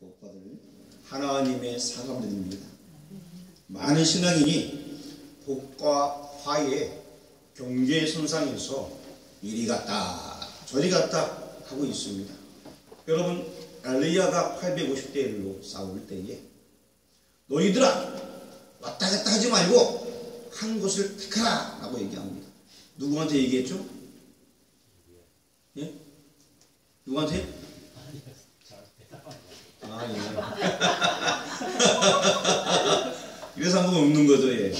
복받을 하나님의 사람들입니다. 많은 신앙인이 복과 화의 경계선상에서 이리 갔다 저리 갔다 하고 있습니다. 여러분, 엘리야가 850대 1로 싸울 때에 너희들아 왔다 갔다 하지 말고 한 곳을 택하라 라고 얘기합니다. 누구한테 얘기했죠? 예? 누구한테? 아, 예. 그래서 한번 웃는 거죠. 예.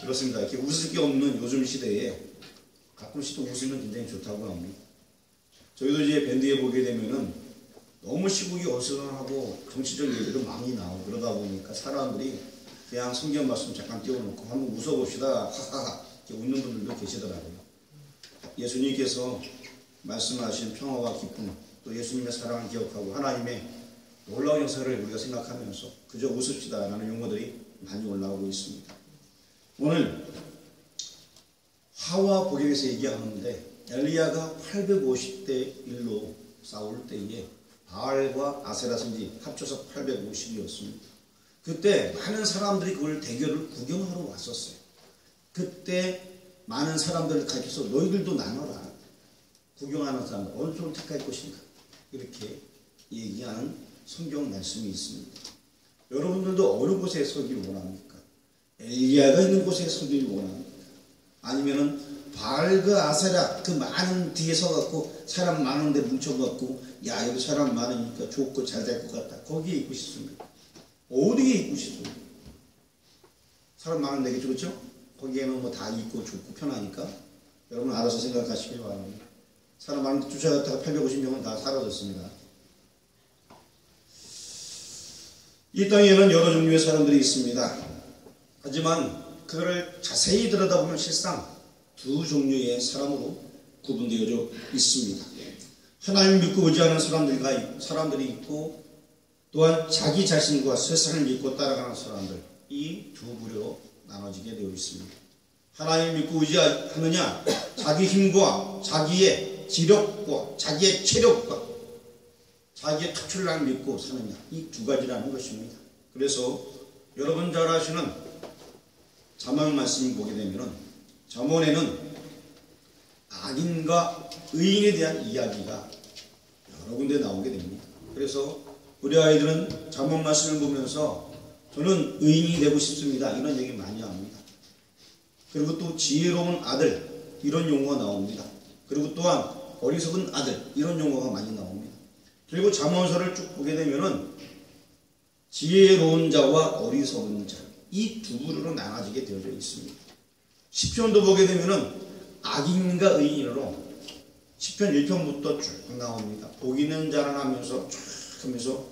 그렇습니다. 이렇게 웃을 게 없는 요즘 시대에 가끔씩 또 웃으면 굉장히 좋다고 합니다. 저희도 이제 밴드에 보게 되면은 너무 시국이 어수선하고 정치적 얘기도 많이 나오고 그러다 보니까 사람들이 그냥 성경 말씀 잠깐 띄워놓고 한번 웃어봅시다 하하하 이렇게 웃는 분들도 계시더라고요. 예수님께서 말씀하신 평화와 기쁨, 또 예수님의 사랑을 기억하고 하나님의 놀라운 역사를 우리가 생각하면서 그저 웃읍시다 라는 용어들이 많이 올라오고 있습니다. 오늘 화와 복에 대해서 얘기하는데 엘리야가 850대 1로 싸울 때에 바알과 아세라 선지 합쳐서 850이었습니다. 그때 많은 사람들이 그걸 대결을 구경하러 왔었어요. 그때 많은 사람들을 가르쳐서 너희들도 나눠라. 구경하는 사람들 어느 쪽을 택할 것인가 이렇게 얘기하는 성경 말씀이 있습니다. 여러분들도 어느 곳에 서길 원합니까? 엘리야가 있는 곳에 서길 원합니까? 아니면은 바알과 아세라 그 많은 뒤에 서갖고 사람 많은데 뭉쳐갖고 야 여기 사람 많으니까 좋고 잘 될 것 같다 거기에 있고 싶습니다. 어디에 있고 싶습니까? 사람 많은 데게 좋죠? 거기에는 뭐 다 있고 좋고 편하니까 여러분 알아서 생각하시길 바랍니다. 사람 많은 데 쫓아갔다가 850명은 다 사라졌습니다. 이 땅에는 여러 종류의 사람들이 있습니다. 하지만 그거를 자세히 들여다보면 실상 두 종류의 사람으로 구분되어져 있습니다. 하나님 믿고 의지하는 사람들이 있고 또한 자기 자신과 세상을 믿고 따라가는 사람들 이 두 부류로 나눠지게 되어 있습니다. 하나님 믿고 의지하느냐 자기 힘과 자기의 지력과 자기의 체력과 자기의 특출나를 믿고 사느냐 이 두 가지라는 것입니다. 그래서 여러분 잘 아시는 잠언 말씀 보게 되면은 잠언에는 악인과 의인에 대한 이야기가 여러 군데 나오게 됩니다. 그래서 우리 아이들은 잠언 말씀을 보면서 저는 의인이 되고 싶습니다 이런 얘기 많이 합니다. 그리고 또 지혜로운 아들 이런 용어가 나옵니다. 그리고 또한 어리석은 아들 이런 용어가 많이 나옵니다. 그리고 잠언서를 쭉 보게 되면은 지혜로운 자와 어리석은 자 이 두 부류로 나눠지게 되어져 있습니다. 시편도 보게 되면은 악인과 의인으로 시편 1편부터 쭉 나옵니다. 복 있는 자는 하면서 쭉 하면서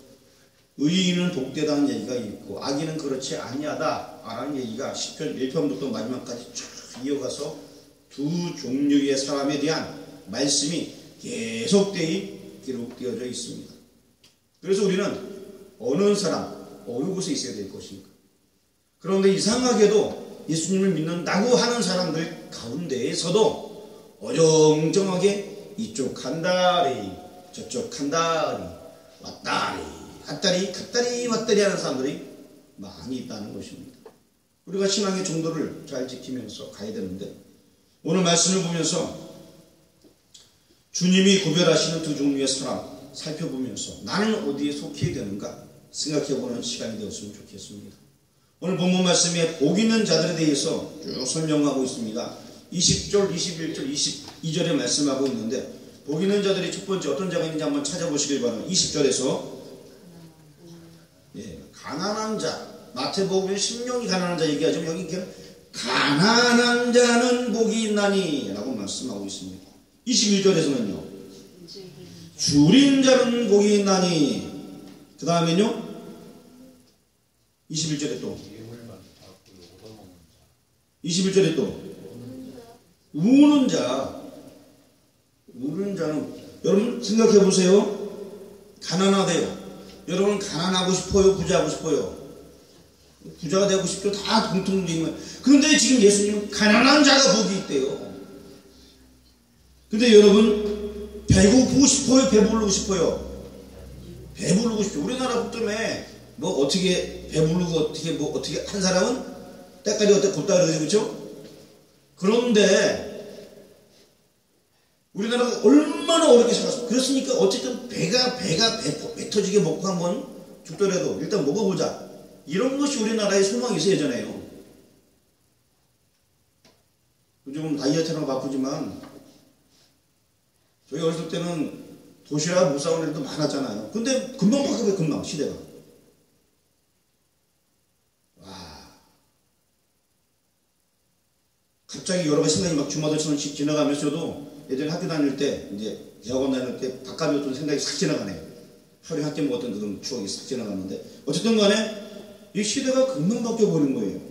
의인은 복되다는 얘기가 있고 악인은 그렇지 아니하다 라는 얘기가 시편 1편부터 마지막까지 쭉 이어가서 두 종류의 사람에 대한 말씀이 계속되이 기록되어져 있습니다. 그래서 우리는 어느 사람, 어느 곳에 있어야 될 것인가? 그런데 이상하게도 예수님을 믿는다고 하는 사람들 가운데에서도 어정쩡하게 이쪽 한 다리, 저쪽 한 다리, 왔다리, 갔다리, 갔다리, 왔다리 하는 사람들이 많이 있다는 것입니다. 우리가 신앙의 정도를 잘 지키면서 가야 되는데 오늘 말씀을 보면서 주님이 구별하시는 두 종류의 사람 살펴보면서 나는 어디에 속해야 되는가 생각해보는 시간이 되었으면 좋겠습니다. 오늘 본문 말씀에 복 있는 자들에 대해서 쭉 설명하고 있습니다. 20절, 21절, 22절에 말씀하고 있는데 복 있는 자들이 첫 번째 어떤 자가 있는지 한번 찾아보시길 바랍니다. 20절에서 가난한 자 마태복음에 심령이 가난한 자 얘기하지만 여기 가난한 자는 복이 있나니 라고 말씀하고 있습니다. 21절에서는요 줄인 자는 복이 있나니 그 다음에는요 21절에 또 21절에 또 우는 자는 여러분 생각해 보세요. 가난하대요. 여러분 가난하고 싶어요? 부자하고 싶어요? 부자가 되고 싶죠? 다 공통적인. 그런데 지금 예수님은 가난한 자가 복이 있대요. 근데 여러분 배고프고 싶어요? 배부르고 싶어요? 배부르고 싶죠. 우리나라 때문에 뭐 어떻게 배부르고 어떻게 한 사람은 때깔이 어때 곱다 그러지, 그렇죠? 그런데 우리나라가 얼마나 어렵게 살았어. 그렇으니까 어쨌든 배가 배 터지게 먹고 한번 죽더라도 일단 먹어보자. 이런 것이 우리나라의 소망이 있어야잖아요. 요즘 다이어트랑 바쁘지만 저희 어렸을 때는 도시락 못 사오는 애들도 많았잖아요. 근데 금방 바뀌어요, 금방 시대가. 와, 갑자기 여러 가지 생각이 막 주마등처럼 지나가면서도 예전에 학교 다닐 때, 이제 대학원 다닐 때 밥값이 어떤 생각이 싹 지나가네요. 하루에 한 끼 먹었던 그런 추억이 싹 지나가는데, 어쨌든 간에 이 시대가 금방 바뀌어버린 거예요.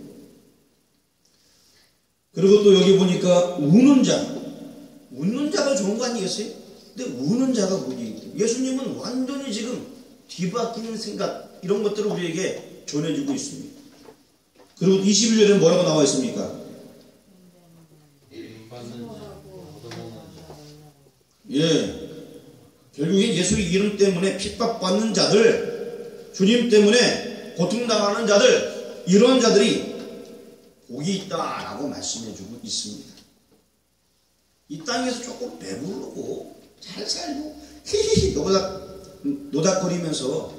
그리고 또 여기 보니까 웃는 자가 좋은 거 아니겠어요? 근데 우는 자가 뭐지? 예수님은 완전히 지금 뒤바뀌는 생각, 이런 것들을 우리에게 전해주고 있습니다. 그리고 21절에 뭐라고 나와 있습니까? 예, 결국엔 예수의 이름 때문에 핍박받는 자들, 주님 때문에 고통당하는 자들, 이런 자들이 복이 있다라고 말씀해주고 있습니다. 이 땅에서 조금 배부르고 잘 살고 히히히 노닥거리면서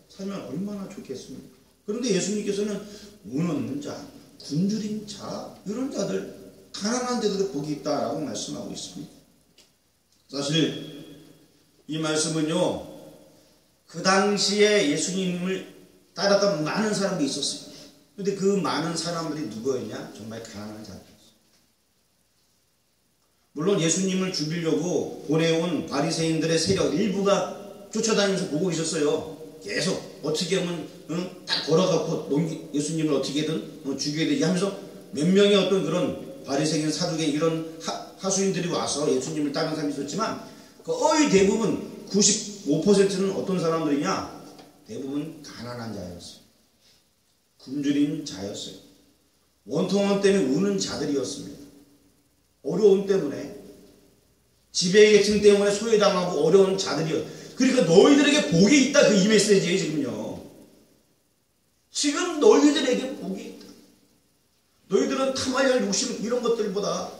살면 얼마나 좋겠습니까? 그런데 예수님께서는 우는 자, 굶주린 자, 이런 자들, 가난한 자들의 복이 있다라고 말씀하고 있습니다. 사실 이 말씀은요, 그 당시에 예수님을 따랐던 많은 사람들이 있었어요. 그런데 그 많은 사람들이 누구였냐? 정말 가난한 자들이었어요. 물론 예수님을 죽이려고 보내온 바리새인들의 세력 일부가 쫓아다니면서 보고 있었어요. 계속 어떻게 하면 딱 걸어갖고 예수님을 어떻게든 죽여야 되지 하면서 몇 명의 어떤 그런 바리새인, 사두개 이런 하수인들이 와서 예수님을 따르는 사람이 있었지만 거의 대부분 95%는 어떤 사람들이냐? 대부분 가난한 자였어요. 굶주린 자였어요. 원통함 때문에 우는 자들이었습니다. 어려움 때문에, 지배계층 때문에 소외당하고 어려운 자들이었어요. 그러니까 너희들에게 복이 있다, 그 이 메시지예요. 지금요, 지금 너희들에게 복이 있다. 너희들은 탐할 욕심 이런 것들보다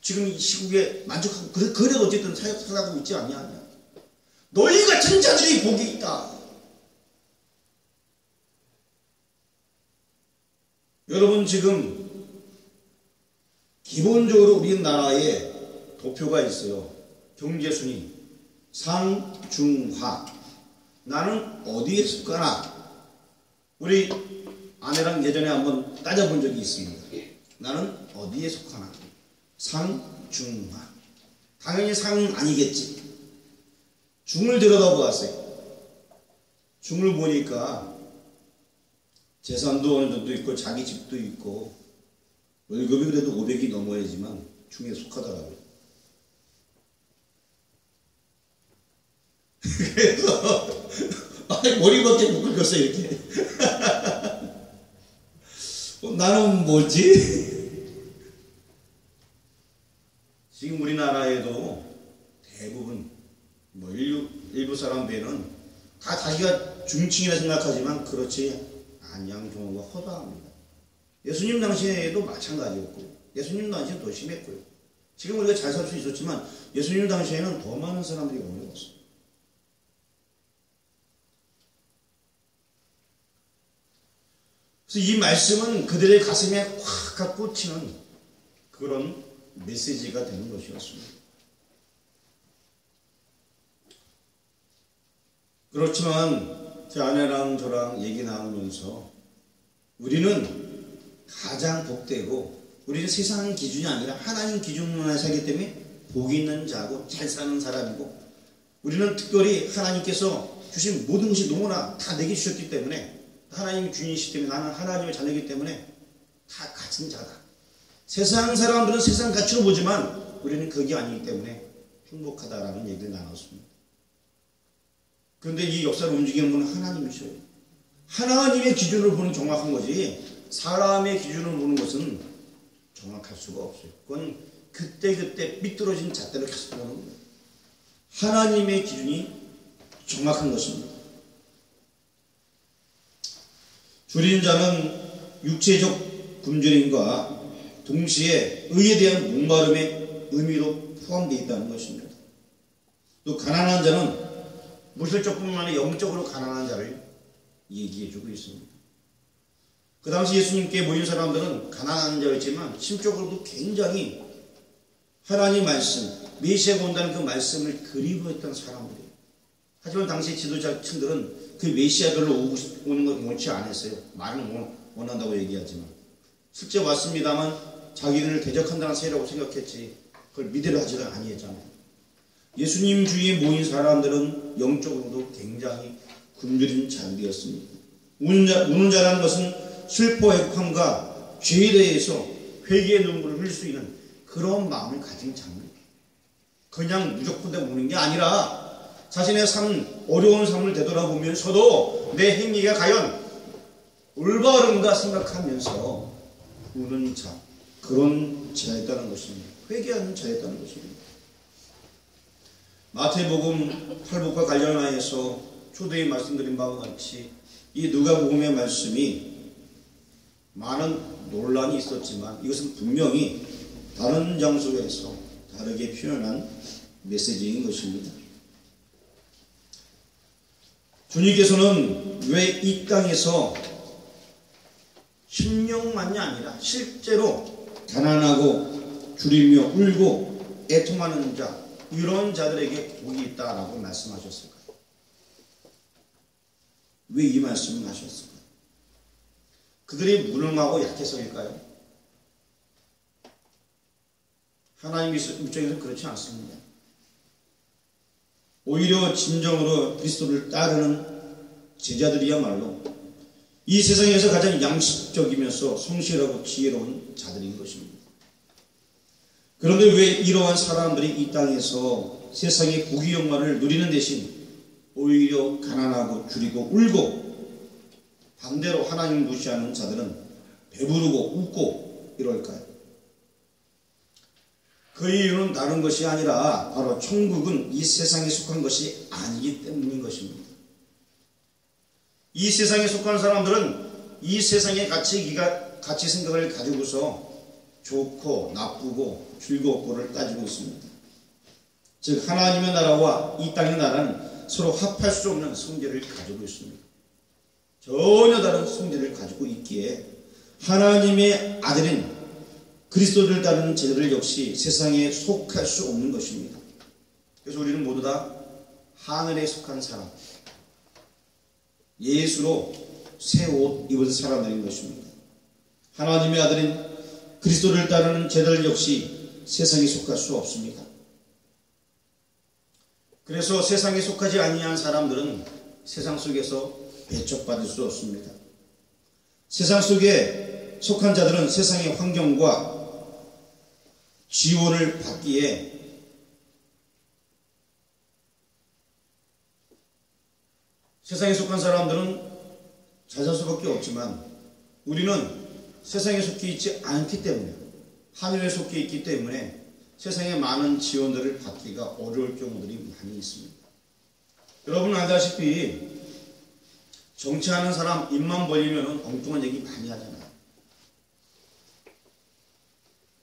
지금 이 시국에 만족하고 그래도 어쨌든 살아가고 있지 않냐. 너희 같은 자들이 복이 있다. 여러분, 지금 기본적으로 우리나라에 도표가 있어요. 경제순위 상중하. 나는 어디에 속하나? 우리 아내랑 예전에 한번 따져본 적이 있습니다. 나는 어디에 속하나? 상중하. 당연히 상은 아니겠지. 중을 들여다보았어요. 중을 보니까 재산도 어느 정도 있고 자기 집도 있고 월급이 그래도 500이 넘어야지만 중에 속하더라고요. 그래서 머리밖에 못 긁었어요, 이렇게. 나는 뭐지? 지금 우리나라에도 대부분 일부 사람들은 다 자기가 중층이라 생각하지만 그렇지 않은 경우가 허다합니다. 예수님 당시에도 마찬가지였고, 예수님 당시에는 더 심했고요. 지금 우리가 잘 살 수 있었지만 예수님 당시에는 더 많은 사람들이 어려웠어요. 그래서 이 말씀은 그들의 가슴에 확 꽂히는 그런 메시지가 되는 것이었습니다. 그렇지만 제 아내랑 저랑 얘기 나누면서 우리는 가장 복되고, 우리는 세상 기준이 아니라 하나님 기준으로 살기 때문에 복이 있는 자고 잘 사는 사람이고, 우리는 특별히 하나님께서 주신 모든 것이 너무나 다 내게 주셨기 때문에, 하나님이 주인이시기 때문에 나는 하나님의 자녀이기 때문에 다 같은 자다. 세상 사람들은 세상 가치로 보지만 우리는 그게 아니기 때문에 행복하다라는 얘기를 나눴습니다. 그런데 이 역사를 움직이는 분은 하나님이셔요. 하나님의 기준으로 보는 정확한 거지, 사람의 기준으로 보는 것은 정확할 수가 없어요. 그건 그때그때 삐뚤어진 잣대로 계속 보는 거예요. 하나님의 기준이 정확한 것입니다. 줄이는 자는 육체적 굶주림과 동시에 의에 대한 목마름의 의미로 포함되어 있다는 것입니다. 또 가난한 자는 물질적뿐만 아니라 영적으로 가난한 자를 얘기해주고 있습니다. 그 당시 예수님께 모인 사람들은 가난한 자였지만 심적으로도 굉장히 하나님 말씀, 메시아가 온다는 그 말씀을 그리워했던 사람들이에요. 하지만 당시 지도자층들은 그 메시아 별로 오는 걸 원치 않았어요. 말은 원한다고 얘기하지만 실제 왔습니다만 자기들을 대적한다는 세력으로 생각했지 그걸 믿으려 하지는 아니했잖아요. 예수님 주위에 모인 사람들은 영적으로도 굉장히 굶주린 자들이었습니다. 우는 자라는 것은 슬퍼 애함과 죄에 대해서 회개의 눈물을 흘릴 수 있는 그런 마음을 가진 자입니다. 그냥 무조건 우는 게 아니라 자신의 삶, 어려운 삶을 되돌아보면서도 내 행위가 과연 올바른가 생각하면서 우는 자, 그런 자였다는 것입니다. 회개하는 자였다는 것입니다. 마태복음 8복과 관련하여서 초대에 말씀드린 바와 같이 이 누가복음의 말씀이 많은 논란이 있었지만 이것은 분명히 다른 장소에서 다르게 표현한 메시지인 것입니다. 주님께서는 왜 이 땅에서 심령만이 아니라 실제로 가난하고 줄이며 울고 애통하는 자, 이런 자들에게 복이 있다라고 말씀하셨을까요? 왜 이 말씀을 하셨을까요? 그들이 무능하고 약해서일까요? 하나님 입장에서는 그렇지 않습니다. 오히려 진정으로 그리스도를 따르는 제자들이야말로 이 세상에서 가장 양식적이면서 성실하고 지혜로운 자들인 것입니다. 그런데 왜 이러한 사람들이 이 땅에서 세상의 부귀 영화를 누리는 대신 오히려 가난하고 줄이고 울고 반대로 하나님을 무시하는 자들은 배부르고 웃고 이럴까요? 그 이유는 다른 것이 아니라 바로 천국은 이 세상에 속한 것이 아니기 때문인 것입니다. 이 세상에 속한 사람들은 이 세상의 가치 생각을 가지고서 좋고 나쁘고 즐겁고를 따지고 있습니다. 즉 하나님의 나라와 이 땅의 나라는 서로 합할 수 없는 성질을 가지고 있습니다. 전혀 다른 성질을 가지고 있기에 하나님의 아들인 그리스도를 따르는 제자들 역시 세상에 속할 수 없는 것입니다. 그래서 우리는 모두 다 하늘에 속한 사람, 예수로 새 옷 입은 사람들인 것입니다. 하나님의 아들인 그리스도를 따르는 제자들 역시 세상에 속할 수 없습니다. 그래서 세상에 속하지 아니한 사람들은 세상 속에서 배척받을 수 없습니다. 세상 속에 속한 자들은 세상의 환경과 지원을 받기에 세상에 속한 사람들은 잘 살 수밖에 없지만 우리는 세상에 속해 있지 않기 때문에 하늘에 속해 있기 때문에 세상에 많은 지원들을 받기가 어려울 경우들이 많이 있습니다. 여러분 알다시피 정치하는 사람 입만 벌리면 엉뚱한 얘기 많이 하잖아요.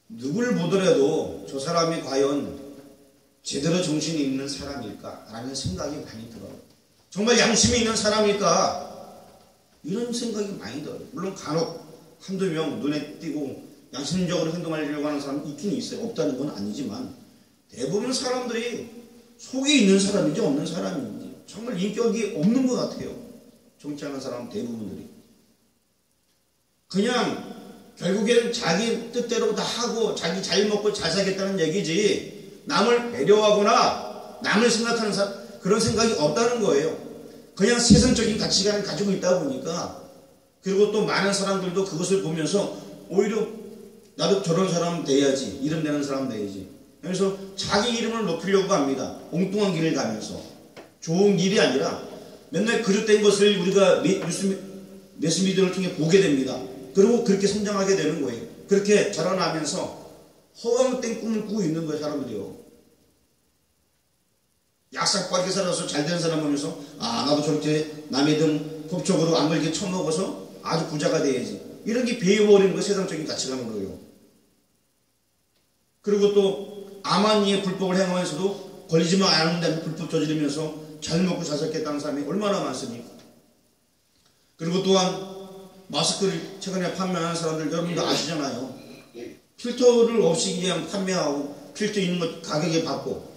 누굴 보더라도 저 사람이 과연 제대로 정신이 있는 사람일까? 라는 생각이 많이 들어요. 정말 양심이 있는 사람일까? 이런 생각이 많이 들어요. 물론 간혹 한두 명 눈에 띄고 양심적으로 행동하려고 하는 사람이 있긴 있어요. 없다는 건 아니지만 대부분 사람들이 속에 있는 사람인지 없는 사람인지 정말 인격이 없는 것 같아요. 정치하는 사람 대부분들이. 그냥 결국에는 자기 뜻대로 다 하고 자기 잘 먹고 잘 살겠다는 얘기지 남을 배려하거나 남을 생각하는 그런 생각이 없다는 거예요. 그냥 세상적인 가치관을 가지고 있다 보니까 그리고 또 많은 사람들도 그것을 보면서 오히려 나도 저런 사람 돼야지, 이름 되는 사람 돼야지. 그래서 자기 이름을 높이려고 합니다. 엉뚱한 길을 가면서. 좋은 길이 아니라 맨날 그릇된 것을 우리가 매스미디어를 통해 보게 됩니다. 그리고 그렇게 성장하게 되는 거예요. 그렇게 자라나면서 허황된 꿈을 꾸고 있는 거예요, 사람들이요. 약삭 빠르게 살아서 잘된 사람 보면서 아 나도 저렇게 남의 등 법적으로 안 걸게 처먹어서 아주 부자가 돼야지. 이런 게 배워버리는 거 세상적인 가치관인 거예요. 그리고 또 아마니의 불법을 행하면서도 걸리지만 않은 다음에 불법 저지르면서 잘 먹고 잘 살겠다는 사람이 얼마나 많습니까? 그리고 또한 마스크를 최근에 판매하는 사람들 여러분도 아시잖아요. 필터를 없이 그냥 판매하고 필터 있는 것 가격에 받고.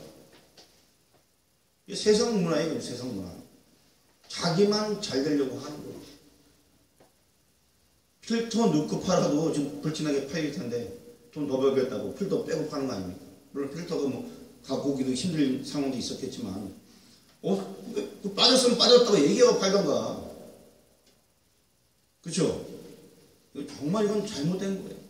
이게 세상 문화예요. 세상 문화. 자기만 잘 되려고 하는 거예요. 필터 넣고 팔아도 지금 불티나게 팔릴 텐데 돈 더 벌겠다고 필터 빼고 파는 거 아닙니까? 물론 필터가 뭐 갖고 오기도 힘든 상황도 있었겠지만 빠졌으면 빠졌다고 얘기하고 팔던가. 그렇죠? 정말 이건 잘못된 거예요.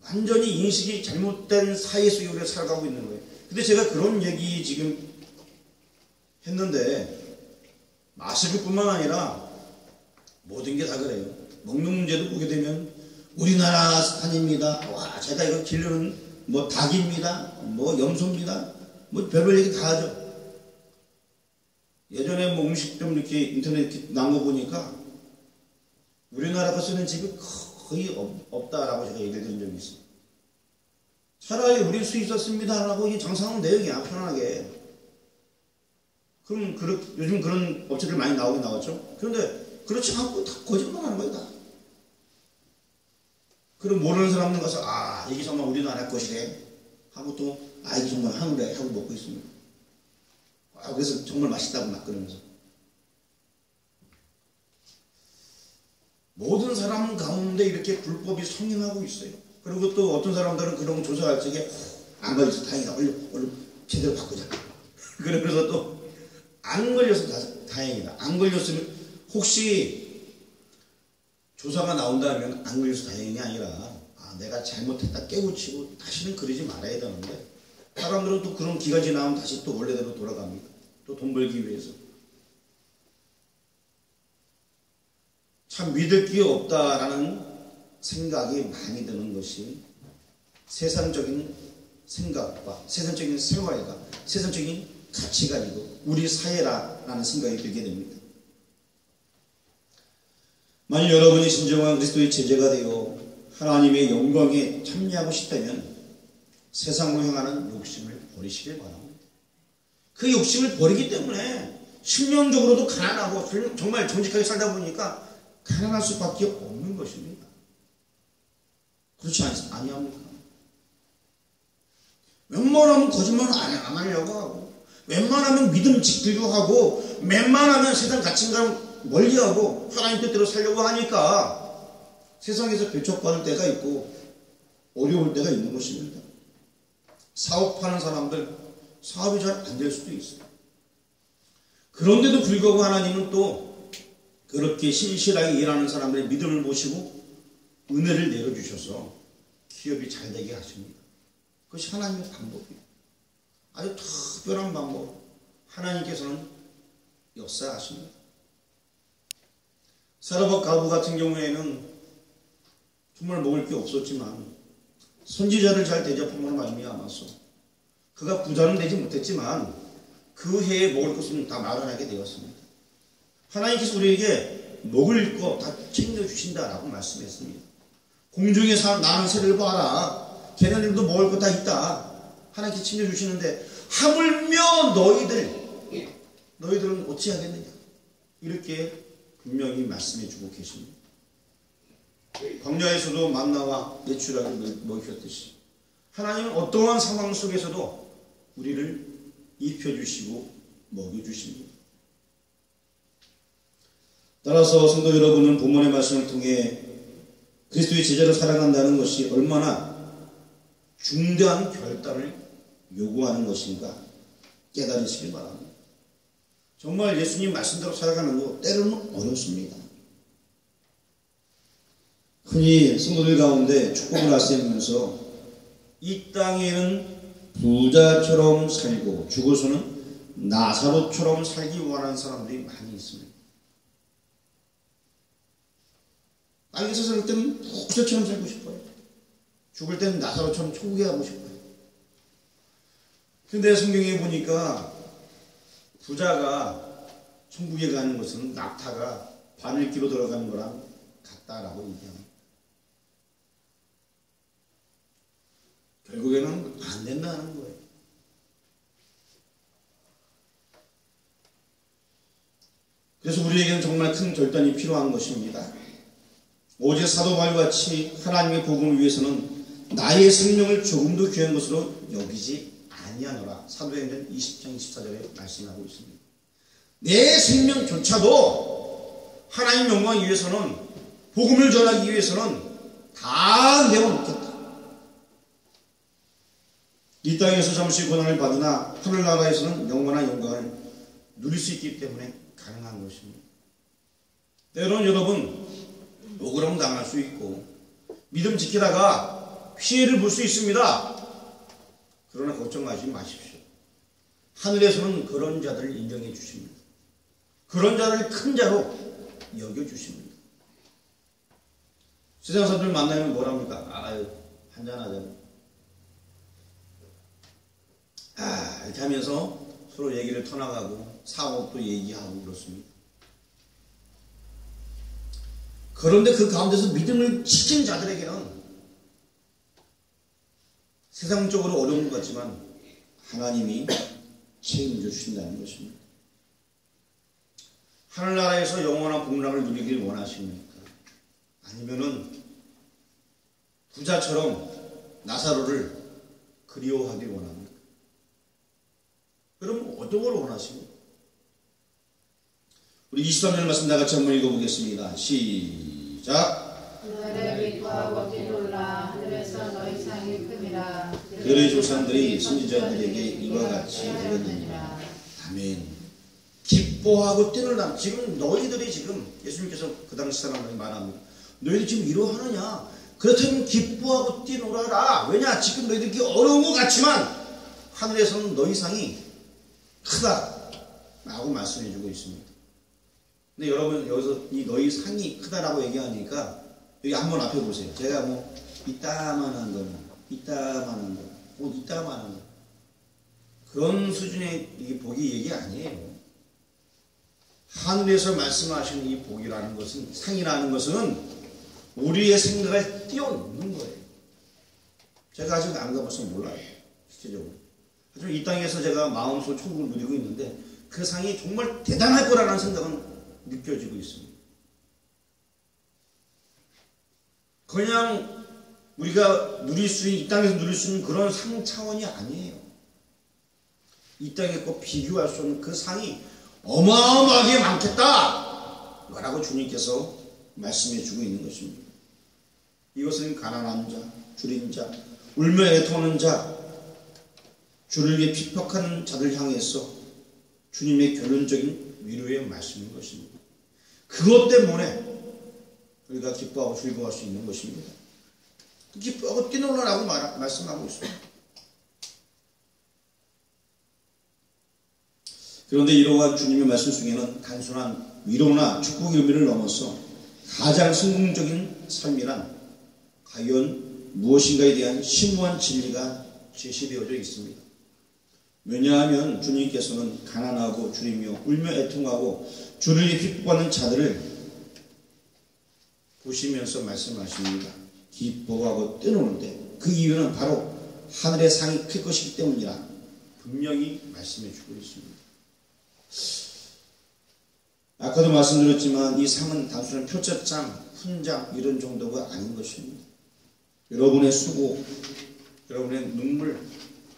완전히 인식이 잘못된 사회 속에 우리가 살아가고 있는 거예요. 근데 제가 그런 얘기 지금 했는데 마스크뿐만 아니라 모든 게 다 그래요. 먹는 문제도 보게 되면 우리나라 산입니다. 와, 제가 이거 기르는 뭐 닭입니다. 뭐 염소입니다. 뭐 별별 얘기 다 하죠. 예전에 뭐 음식점 이렇게 인터넷 이렇게 나온 거 보니까 우리나라 거 쓰는 집이 거의 없다라고 제가 얘기를 드린 적이 있어요. 차라리 우리 수입 썼습니다라고 이 장사하면 돼요, 그냥 편안하게. 그럼 요즘 그런 업체들 많이 나오긴 나왔죠. 그런데 그렇지 않고 다 거짓말 하는 거예요, 다. 그럼 모르는 사람들 가서 아 이게 정말 우리나라 것이래 하고 또 아 이게 정말 한우래 하고 먹고 있습니다. 아, 그래서 정말 맛있다고 막 그러면서. 모든 사람 가운데 이렇게 불법이 성행하고 있어요. 그리고 또 어떤 사람들은 그런 조사할 적에 안 걸려서 다행이다. 얼른 제대로 바꾸자. 그러면서 또 안 걸려서 다행이다. 안 걸렸으면 혹시 조사가 나온다면 안 걸려서 다행이 아니라 아, 내가 잘못했다 깨우치고 다시는 그러지 말아야 되는데 사람들은 또 그런 기간이 지나면 다시 또 원래대로 돌아갑니다. 또 돈 벌기 위해서. 참 믿을 게 없다라는 생각이 많이 드는 것이 세상적인 생각과 세상적인 생활과 세상적인 가치관이고 우리 사회라는 생각이 들게 됩니다. 만일 여러분이 진정한 그리스도의 제자가 되어 하나님의 영광에 참여하고 싶다면 세상으로 향하는 욕심을 버리시길 바랍니다. 그 욕심을 버리기 때문에 심령적으로도 가난하고 정말 정직하게 살다 보니까 가난할 수밖에 없는 것입니다. 그렇지 아니합니까? 웬만하면 거짓말 안 하려고 하고 웬만하면 믿음 지키려고 하고 웬만하면 세상 가치관 멀리하고 하나님 뜻대로 살려고 하니까 세상에서 배척받을 때가 있고 어려울 때가 있는 것입니다. 사업하는 사람들 사업이 잘 안 될 수도 있어요. 그런데도 불구하고 하나님은 또 그렇게 신실하게 일하는 사람들의 믿음을 모시고 은혜를 내려주셔서 기업이 잘 되게 하십니다. 그것이 하나님의 방법이에요. 아주 특별한 방법. 하나님께서는 역사하십니다. 사라밧 가부 같은 경우에는 정말 먹을 게 없었지만 선지자를 잘 대접함으로 말미암아서 그가 부자는 되지 못했지만 그 해에 먹을 것은 다 마련하게 되었습니다. 하나님께서 우리에게 먹을 것 다 챙겨주신다라고 말씀했습니다. 공중에 나는 새를 봐라. 걔네들도 먹을 것 다 있다. 하나님께서 챙겨주시는데 하물며 너희들은 어찌하겠느냐. 이렇게 분명히 말씀해주고 계십니다. 광야에서도 만나와 내추라를 먹이셨듯이 하나님은 어떠한 상황 속에서도 우리를 입혀주시고 먹여주십니다. 따라서 성도 여러분은 본문의 말씀을 통해 그리스도의 제자를 사랑한다는 것이 얼마나 중대한 결단을 요구하는 것인가 깨달으시기 바랍니다. 정말 예수님 말씀대로 살아가는 거 때로는 어렵습니다. 흔히 성도들 가운데 축복을 하시면서 이 땅에는 부자처럼 살고 죽어서는 나사로처럼 살기 원하는 사람들이 많이 있습니다. 땅에서 살 때는 부자처럼 살고 싶어요. 죽을 때는 나사로처럼 천국에 가고 싶어요. 근데 성경에 보니까 부자가 천국에 가는 것은 낙타가 바늘기로 들어가는 거랑 같다라고 얘기합니다. 결국에는 안 된다는 거예요. 그래서 우리에게는 정말 큰 결단이 필요한 것입니다. 오직 사도 바울과 같이 하나님의 복음을 위해서는 나의 생명을 조금도 귀한 것으로 여기지 아니하노라. 사도행전 20장 24절에 말씀하고 있습니다. 내 생명조차도 하나님 영광을 위해서는, 복음을 전하기 위해서는 다 내어놓겠다. 이 땅에서 잠시 고난을 받으나 하늘나라에서는 영원한 영광을 누릴 수 있기 때문에 가능한 것입니다. 때로는 여러분 억울함 당할 수 있고 믿음 지키다가 피해를 볼 수 있습니다. 그러나 걱정하지 마십시오. 하늘에서는 그런 자들을 인정해 주십니다. 그런 자를 큰 자로 여겨주십니다. 세상 사람들 만나면 뭐랍니까? 아유, 한잔하자. 이렇게 하면서 서로 얘기를 터나가고 사업도 얘기하고 그렇습니다. 그런데 그 가운데서 믿음을 지킨 자들에게는 세상적으로 어려운 것 같지만 하나님이 책임져 주신다는 것입니다. 하늘나라에서 영원한 복락을 누리길 원하십니까? 아니면은 부자처럼 나사로를 그리워하길 원합니까? 그럼 어떤 걸 원하십니까? 우리 23절 말씀 다같이 한번 읽어보겠습니다. 시작. 너를 기뻐하고 뛰놀라. 하늘에서 너희 상이 크니라. 그의 조상들이 선지자들에게 이와 같이 이르느니라. 아멘. 기뻐하고 뛰놀라. 지금 너희들이 지금 예수님께서 그 당시 사람들이 말합니다. 너희들 지금 이러하느냐? 그렇다면 기뻐하고 뛰놀아라. 왜냐? 지금 너희들이 어려운 것 같지만 하늘에서는 너희 상이 크다라고 말씀해주고 있습니다. 근데 여러분 여기서 이 너희 상이 크다라고 얘기하니까 여기 한번 앞에 보세요. 제가 뭐 이따만한 거, 이따만한 거, 뭐 이따만한 거 그런 수준의 이게 복이 얘기 아니에요. 하늘에서 말씀하시는 이 복이라는 것은, 상이라는 것은 우리의 생각을 뛰어넘는 거예요. 제가 아직 안 가봐서 몰라요. 실제적으로. 하지만 이 땅에서 제가 마음속으로 천국을 누리고 있는데 그 상이 정말 대단할 거라는 생각은 느껴지고 있습니다. 그냥 우리가 누릴 수 있는, 이 땅에서 누릴 수 있는 그런 상 차원이 아니에요. 이 땅에 꼭 비교할 수 없는 그 상이 어마어마하게 많겠다 라고 주님께서 말씀해 주고 있는 것입니다. 이것은 가난한 자, 줄인 자, 울며 애통하는 자, 주를 위해 핍박하는 자들 향해서 주님의 결론적인 위로의 말씀인 것입니다. 그것 때문에 우리가 기뻐하고 즐거워할 수 있는 것입니다. 기뻐하고 뛰놀라라고 말씀하고 있습니다. 그런데 이러한 주님의 말씀 속에는 단순한 위로나 축복의 의미를 넘어서 가장 성공적인 삶이란 과연 무엇인가에 대한 심오한 진리가 제시되어져 있습니다. 왜냐하면 주님께서는 가난하고 줄이며 울며 애통하고 주를 위해 핍박하는 자들을 보시면서 말씀하십니다. 기뻐하고 뛰노는데 그 이유는 바로 하늘의 상이 클 것이기 때문이라 분명히 말씀해 주고 있습니다. 아까도 말씀드렸지만 이 상은 단순한 표적장, 훈장 이런 정도가 아닌 것입니다. 여러분의 수고, 여러분의 눈물,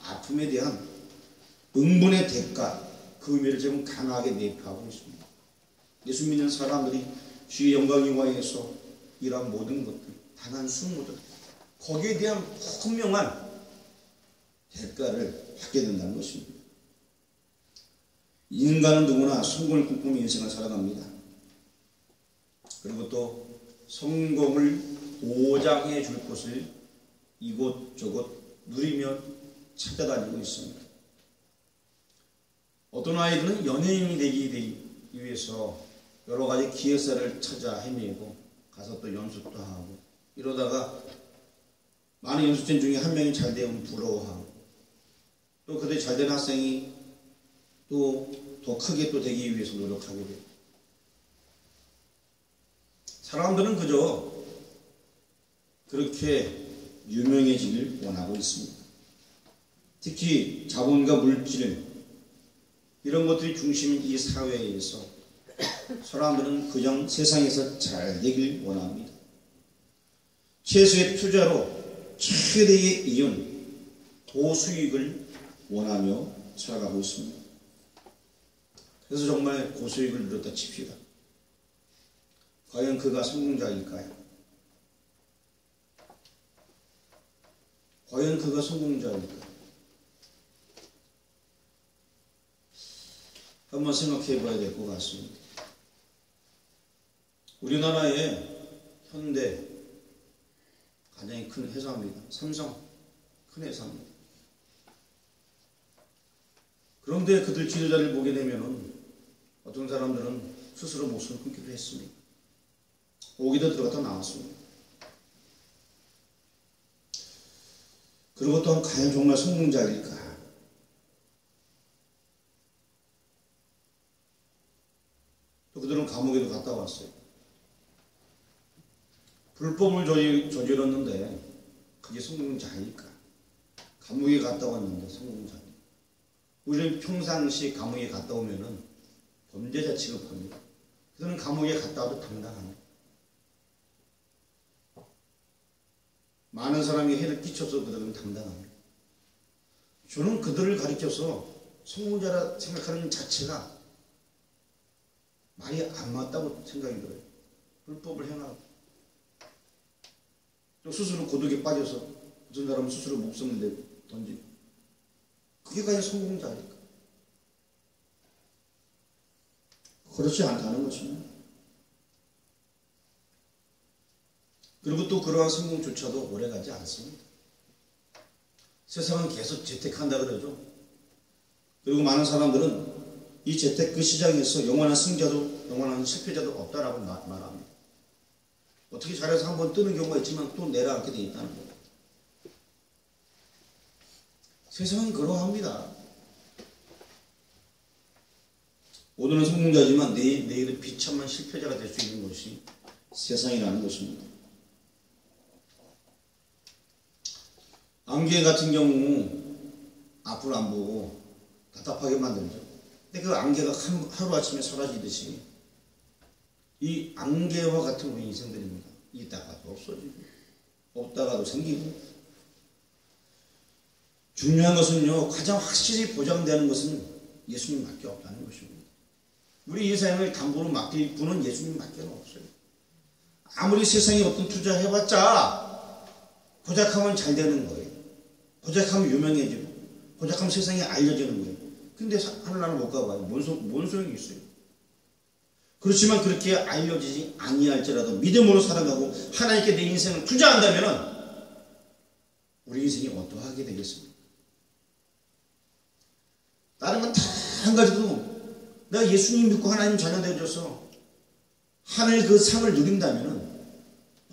아픔에 대한 응분의 대가, 그 의미를 지금 강하게 내포하고 있습니다. 예수 믿는 사람들이 주의 영광 위하여서 이러한 모든 것들, 단한 수모들, 거기에 대한 분명한 대가를 받게 된다는 것입니다. 인간은 누구나 성공을 꿈꾸며 인생을 살아갑니다. 그리고 또 성공을 보장해 줄 것을 이곳저곳 누리며 찾아다니고 있습니다. 어떤 아이들은 연예인이 되기 위해서 여러 가지 기획사를 찾아 헤매고 가서 또 연습도 하고 이러다가 많은 연습생 중에 한 명이 잘 되면 부러워하고 또 그들 잘된 학생이 또 더 크게 또 되기 위해서 노력하게 돼요. 사람들은 그저 그렇게 유명해지길 원하고 있습니다. 특히 자본과 물질 이런 것들이 중심인 이 사회에서 사람들은 그냥 세상에서 잘 되길 원합니다. 최소의 투자로 최대의 이윤, 고수익을 원하며 살아가고 있습니다. 그래서 정말 고수익을 누렸다 칩시다. 과연 그가 성공자일까요? 과연 그가 성공자일까요? 한번 생각해 봐야 될 것 같습니다. 우리나라의 현대 가장 큰 회사입니다. 삼성 큰 회사입니다. 그런데 그들 지도자를 보게 되면은 어떤 사람들은 스스로 목숨을 끊기도 했습니다. 오기도 들어갔다 나왔습니다. 그리고 또한 과연 정말 성공자일까? 또 그들은 감옥에도 갔다 왔어요. 불법을 저질렀는데 그게 성공자일까? 감옥에 갔다 왔는데 성공자일까? 우리는 평상시 감옥에 갔다 오면은 범죄자 취급합니다. 그들은 감옥에 갔다 와도 당당합니다. 많은 사람이 해를 끼쳐서 그들은 당당합니다. 저는 그들을 가리켜서 성공자라 생각하는 자체가 말이 안 맞다고 생각이 들어요. 불법을 행하고 또 스스로 고독에 빠져서 어떤 사람은 스스로 목숨을 던지고 그게 과연 성공자일까? 그렇지 않다는 것입니다. 그리고 또 그러한 성공조차도 오래가지 않습니다. 세상은 계속 재택한다 그러죠. 그리고 많은 사람들은 이 재테크 시장에서 영원한 승자도 영원한 실패자도 없다라고 말합니다. 어떻게 잘해서 한번 뜨는 경우가 있지만 또 내려앉게 되어 있다는 거예요. 세상은 그러합니다. 오늘은 성공자지만 내일은 비참한 실패자가 될 수 있는 것이 세상이라는 것입니다. 안개 같은 경우 앞을 안 보고 답답하게 만들죠. 근데 그 안개가 하루아침에 사라지듯이 이 안개와 같은 우리 인생들입니다. 있다가도 없어지고 없다가도 생기고. 중요한 것은요, 가장 확실히 보장되는 것은 예수님밖에 없다는 것입니다. 우리 인생을 담보로 맡길 분은 예수님밖에 없어요. 아무리 세상에 어떤 투자해봤자 고작하면 잘 되는 거예요. 고작하면 유명해지고 고작하면 세상에 알려지는 거예요. 근데 하늘나라 못 가봐요. 뭔 소용이 있어요. 그렇지만 그렇게 알려지지 아니할지라도 믿음으로 살아가고 하나님께 내 인생을 투자한다면 우리 인생이 어떠하게 되겠습니까? 다른 건 다 한 가지도 내가 예수님 믿고 하나님 자녀 되어줘서 하늘 그 상을 누린다면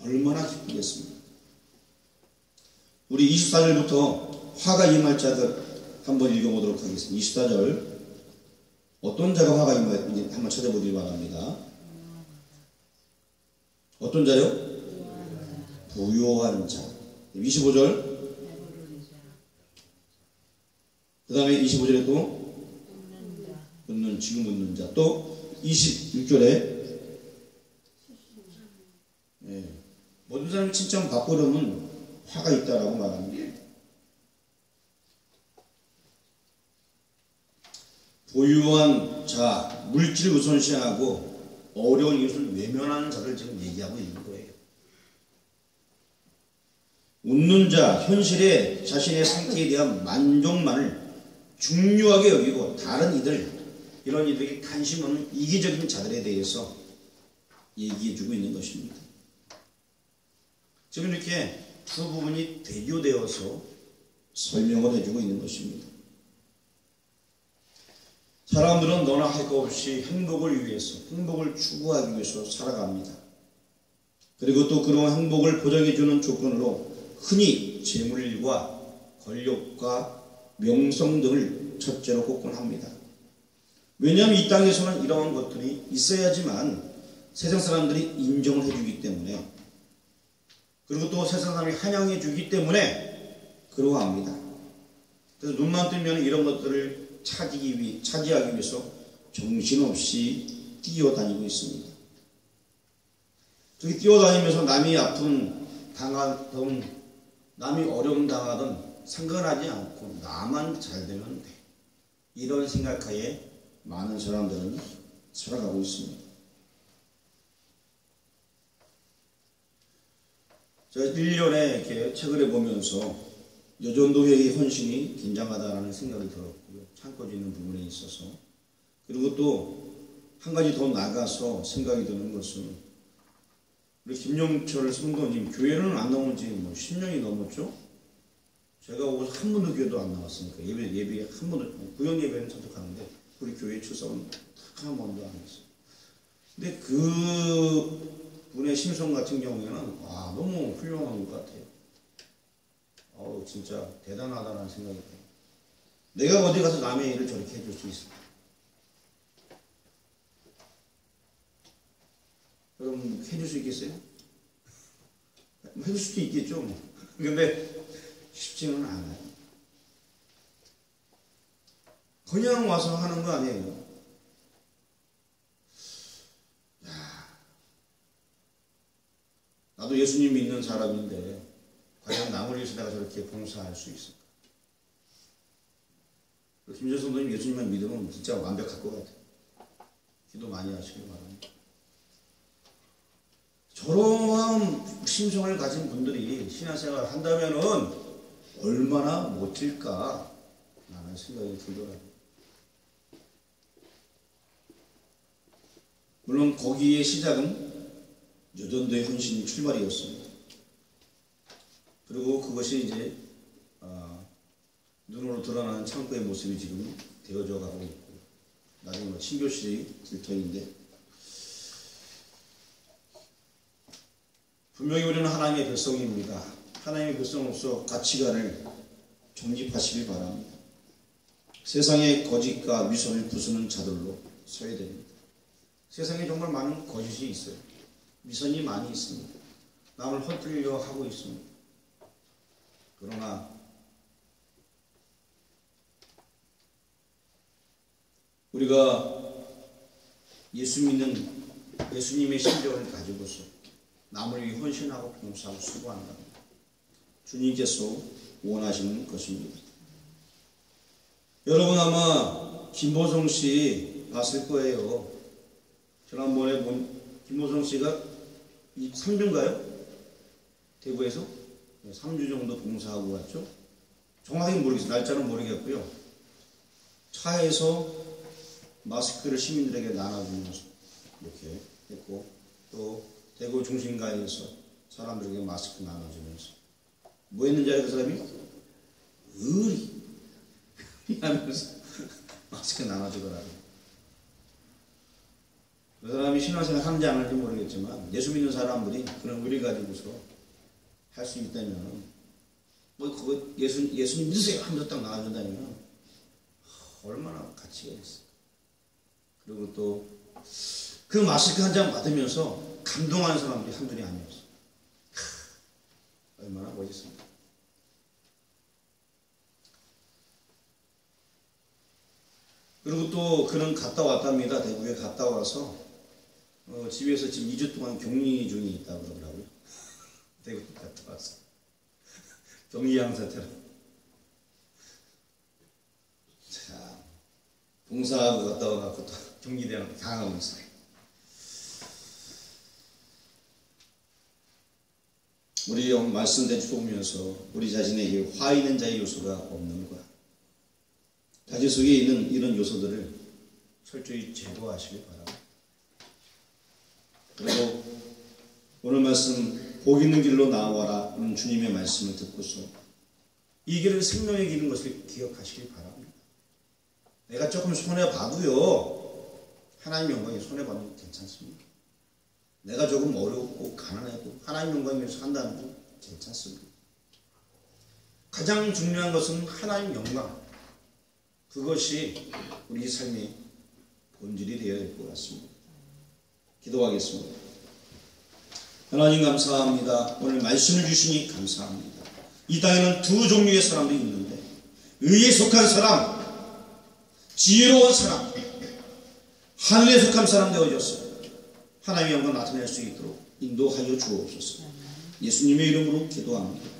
얼마나 기쁘겠습니까? 우리 24절부터 화가 임할 자들 한번 읽어보도록 하겠습니다. 24절 어떤 자가 화가 임하였는지 한번 찾아보길 바랍니다. 어떤 자요? 부요한 자. 25절 그 다음에 25절에 또 웃는 자. 또 26절에 모든 사람이 칭찬 받고려면 화가 있다라고 말합니다. 부유한 자, 물질 우선시하고 어려운 이웃을 외면하는 자를 지금 얘기하고 있는 거예요. 웃는 자, 현실의 자신의 상태에 대한 만족만을 중요하게 여기고 다른 이들, 이런 이들에게 관심 없는 이기적인 자들에 대해서 얘기해주고 있는 것입니다. 지금 이렇게 두 부분이 대조되어서 설명을 해주고 있는 것입니다. 사람들은 너나 할 것 없이 행복을 위해서, 행복을 추구하기 위해서 살아갑니다. 그리고 또 그런 행복을 보장해주는 조건으로 흔히 재물과 권력과 명성 등을 첫째로 꼽곤 합니다. 왜냐하면 이 땅에서는 이러한 것들이 있어야지만 세상 사람들이 인정을 해주기 때문에, 그리고 또 세상 사람이 환영해 주기 때문에 그러합니다. 그래서 눈만 뜨면 이런 것들을 차지하기 위해서 정신없이 뛰어다니고 있습니다. 저기 뛰어다니면서 남이 아픔 당하든 남이 어려움 당하든 상관하지 않고 나만 잘 되면 돼, 이런 생각하에 많은 사람들은 살아가고 있습니다. 제가 1년에 이렇게 책을 보면서 여전도회의 헌신이 굉장하다라는 생각이 들었고요. 참고져 있는 부분에 있어서. 그리고 또 한 가지 더 나가서 생각이 드는 것은, 우리 김용철 성도님 교회는 안 나온 지 10년이 넘었죠? 제가 오고서 한 번도 교회도 안 나왔으니까, 예배 한 번도, 구역 예배는 참석하는데 우리 교회 출석은 딱 한 번도 안 했어요. 근데 그 분의 심성 같은 경우에는 너무 훌륭한 것 같아요. 진짜 대단하다는 생각이 들어요. 내가 어디 가서 남의 일을 저렇게 해줄 수 있을까? 그럼 해줄 수 있겠어요? 해줄 수도 있겠죠. 근데 쉽지는 않아요. 그냥 와서 하는 거 아니에요. 나도 예수님 믿는 사람인데 과연 남을 위해서 내가 저렇게 봉사할 수 있을까? 김재선 선생님 예수님만 믿으면 진짜 완벽할 것 같아요. 기도 많이 하시길 바랍니다. 저러한 심성을 가진 분들이 신앙생활을 한다면은 얼마나 멋질까 라는 생각이 들더라고요. 물론 거기에 시작은 여전도의 헌신이 출발이었습니다. 그리고 그것이 이제 눈으로 드러나는 창고의 모습이 지금 되어져 가고 있고, 나중에 친교실이 될 터인데, 분명히 우리는 하나님의 백성입니다. 하나님의 백성으로서 가치관을 정립하시길 바랍니다. 세상의 거짓과 위선을 부수는 자들로 서야 됩니다. 세상에 정말 많은 거짓이 있어요. 위선이 많이 있습니다. 남을 헛들려 하고 있습니다. 그러나 우리가 예수 믿는 예수님의 심정을 가지고서 남을 위해 헌신하고 봉사하고 수고한다. 주님께서 원하시는 것입니다. 여러분 아마 김보성 씨 봤을 거예요. 지난번에 본 김보성 씨가 3주인가요? 대구에서 3주 정도 봉사하고 왔죠. 정확히 모르겠어요. 날짜는 모르겠고요. 차에서 마스크를 시민들에게 나눠주면서 이렇게 했고, 또 대구 중심가에서 사람들에게 마스크 나눠주면서 뭐 했는지 알아요? 그 사람이? 의리 하면서 마스크 나눠주더라고요. 그 사람이 신앙생활 하는지 안 하는지 모르겠지만 예수 믿는 사람들이 그런 의리 가지고서 할 수 있다면, 그거 예수님 믿으세요 하면서 딱 나눠준다면 얼마나 가치가 있을까. 그리고 또 그 마스크 한 장 받으면서 감동하는 사람들이 한둘이 아니었어. 얼마나 멋있습니까. 그리고 또 그는 갔다 왔답니다. 대구에 갔다 와서 집에서 지금 2주 동안 격리 중에 있다고 그러더라고요. 대구에 갔다 와서 격리양 상태로. 자, 봉사하고 갔다 와갖고 또 격리대랑 당하고 있어요. 우리 말씀대로 보면서 우리 자신에게 화 있는 자의 요소가 없는 것, 자기 속에 있는 이런 요소들을 철저히 제거하시길 바랍니다. 그리고 오늘 말씀 복 있는 길로 나와라 는 주님의 말씀을 듣고서 이 길은 생명의 길인 것을 기억하시길 바랍니다. 내가 조금 손해봐도요, 하나님 영광에 손해봐도 괜찮습니다. 내가 조금 어렵고 가난해도 하나님 영광을 위해서 한다는 건 괜찮습니다. 가장 중요한 것은 하나님 영광, 그것이 우리 삶의 본질이 되어야 될 것 같습니다. 기도하겠습니다. 하나님 감사합니다. 오늘 말씀을 주시니 감사합니다. 이 땅에는 두 종류의 사람들이 있는데 의에 속한 사람, 지혜로운 사람, 하늘에 속한 사람 되어졌어요. 하나님의 영광을 나타낼 수 있도록 인도하여 주옵소서. 예수님의 이름으로 기도합니다.